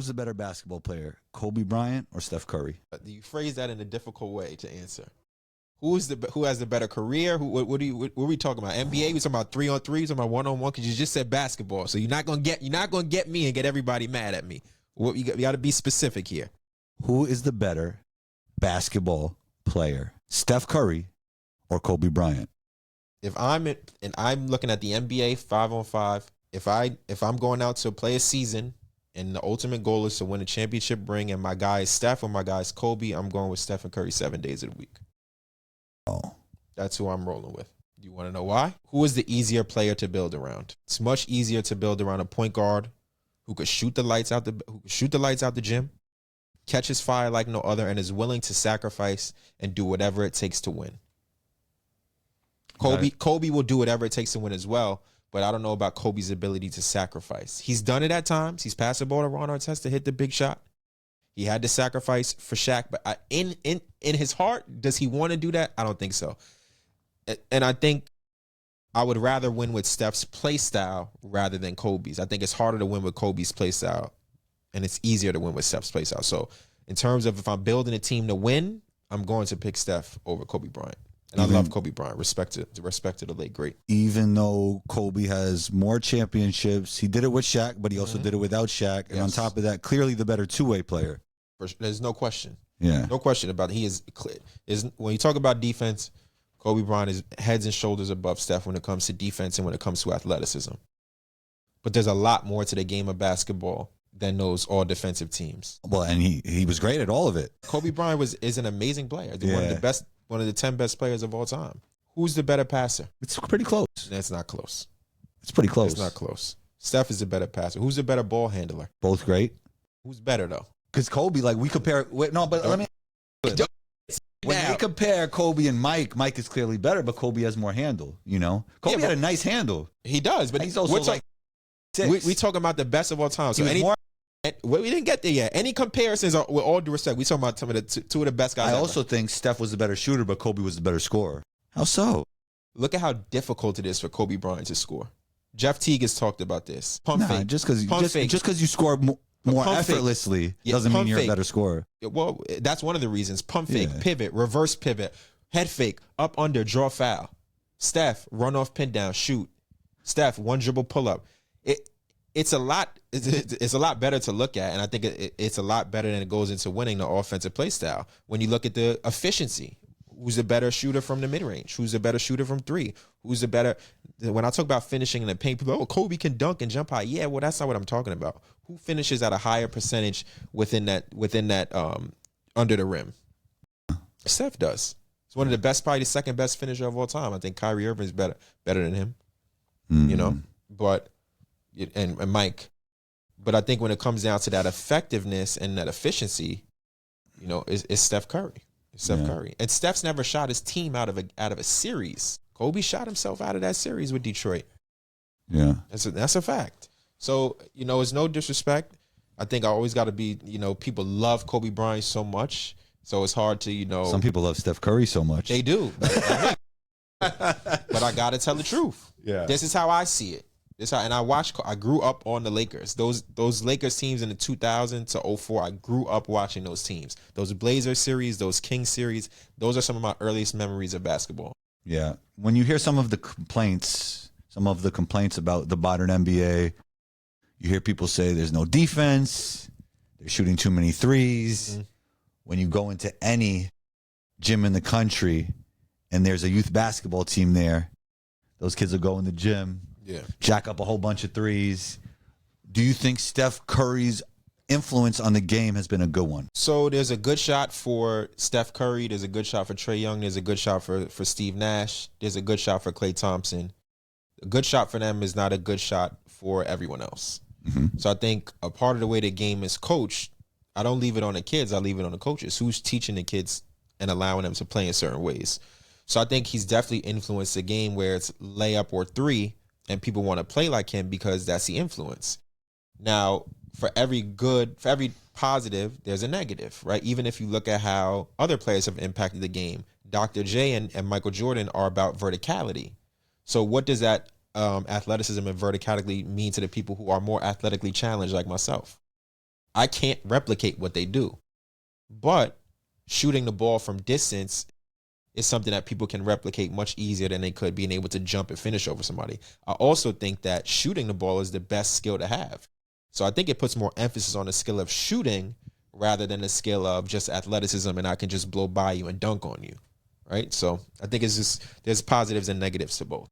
Who's the better basketball player, Kobe Bryant or Steph Curry? You phrase that in a difficult way to answer. Who has the better career? What are we talking about? NBA? We talking about 3-on-3? We talking about 1-on-1? Because you just said basketball, so you're not gonna get me and get everybody mad at me. You got to be specific here. Who is the better basketball player, Steph Curry or Kobe Bryant? If I'm looking at the NBA 5-on-5, if I'm going out to play a season and the ultimate goal is to win a championship ring, and my guy is Steph or my guy is Kobe, I'm going with Steph and Curry 7 days of the week. Oh, that's who I'm rolling with. You want to know why? Who is the easier player to build around? It's much easier to build around a point guard who could shoot the lights out the gym, catches fire like no other, and is willing to sacrifice and do whatever it takes to win. Kobe will do whatever it takes to win as well, but I don't know about Kobe's ability to sacrifice. He's done it at times. He's passed the ball to Ron Artest to hit the big shot. He had to sacrifice for Shaq, but in his heart, does he want to do that? I don't think so. And I think I would rather win with Steph's play style rather than Kobe's. I think it's harder to win with Kobe's play style, and it's easier to win with Steph's play style. So in terms of if I'm building a team to win, I'm going to pick Steph over Kobe Bryant. And I love Kobe Bryant. Respect to the late great. Even though Kobe has more championships, he did it with Shaq, but he also did it without Shaq. And on top of that, clearly the better two-way player. There's no question. Yeah. No question about it. He is when you talk about defense, Kobe Bryant is heads and shoulders above Steph when it comes to defense and when it comes to athleticism. But there's a lot more to the game of basketball than those all defensive teams. Well, and he was great at all of it. Kobe Bryant is an amazing player. One of the 10 best players of all time. Who's the better passer? It's pretty close. That's not close. It's pretty close. It's not close. Steph is a better passer. Who's the better ball handler? Both great. Who's better though? Because Kobe, like we compare. Let me. When they compare Kobe and Mike is clearly better, but Kobe has more handle. You know, Kobe had a nice handle. He does, but he's also we talking about the best of all time. So we didn't get there yet. Any comparisons are, with all due respect, we talking about two of the best guys. I also think Steph was the better shooter, but Kobe was the better scorer. How so? Look at how difficult it is for Kobe Bryant to score. Jeff Teague has talked about this. Pump fake. Just because you score more effortlessly doesn't mean you're a better scorer. Well, that's one of the reasons. Pump fake, pivot, reverse pivot, head fake, up under, draw foul. Steph, run off, pin down, shoot. Steph, one dribble pull up. It's a lot better to look at, and I think it's a lot better than it goes into winning the offensive play style. When you look at the efficiency, who's a better shooter from the mid-range? Who's a better shooter from three? Who's a better... When I talk about finishing in the paint, people Kobe can dunk and jump high. Yeah, well, that's not what I'm talking about. Who finishes at a higher percentage within that under the rim? Steph does. He's one of the best, probably the second best finisher of all time. I think Kyrie Irving is better than him. You know, but... And Mike, but I think when it comes down to that effectiveness and that efficiency, you know, it's Steph Curry. Curry, and Steph's never shot his team out of a series. Kobe shot himself out of that series with Detroit. Yeah, that's a fact. So you know, it's no disrespect. I think I always got to be, you know, people love Kobe Bryant so much, so it's hard to, you know. Some people love Steph Curry so much. They do, but I got to tell the truth. Yeah, this is how I see it. I grew up on the Lakers. Those Lakers teams in the 2000 to 04, I grew up watching those teams. Those Blazers series, those Kings series, those are some of my earliest memories of basketball. Yeah. When you hear some of the complaints about the modern NBA, you hear people say there's no defense, they're shooting too many threes. Mm-hmm. When you go into any gym in the country and there's a youth basketball team there, those kids will go in the gym, jack up a whole bunch of threes. Do you think Steph Curry's influence on the game has been a good one? So there's a good shot for Steph Curry. There's a good shot for Trae Young. There's a good shot for Steve Nash. There's a good shot for Klay Thompson. A good shot for them is not a good shot for everyone else. Mm-hmm. So I think a part of the way the game is coached, I don't leave it on the kids. I leave it on the coaches. Who's teaching the kids and allowing them to play in certain ways? So I think he's definitely influenced the game where it's layup or three, and people want to play like him because that's the influence. Now, for every positive, there's a negative, right? Even if you look at how other players have impacted the game, Dr. J and Michael Jordan are about verticality. So what does that athleticism and verticality mean to the people who are more athletically challenged like myself? I can't replicate what they do. But shooting the ball from distance is something that people can replicate much easier than they could being able to jump and finish over somebody. I also think that shooting the ball is the best skill to have. So I think it puts more emphasis on the skill of shooting rather than the skill of just athleticism and I can just blow by you and dunk on you, right? So I think it's just, there's positives and negatives to both.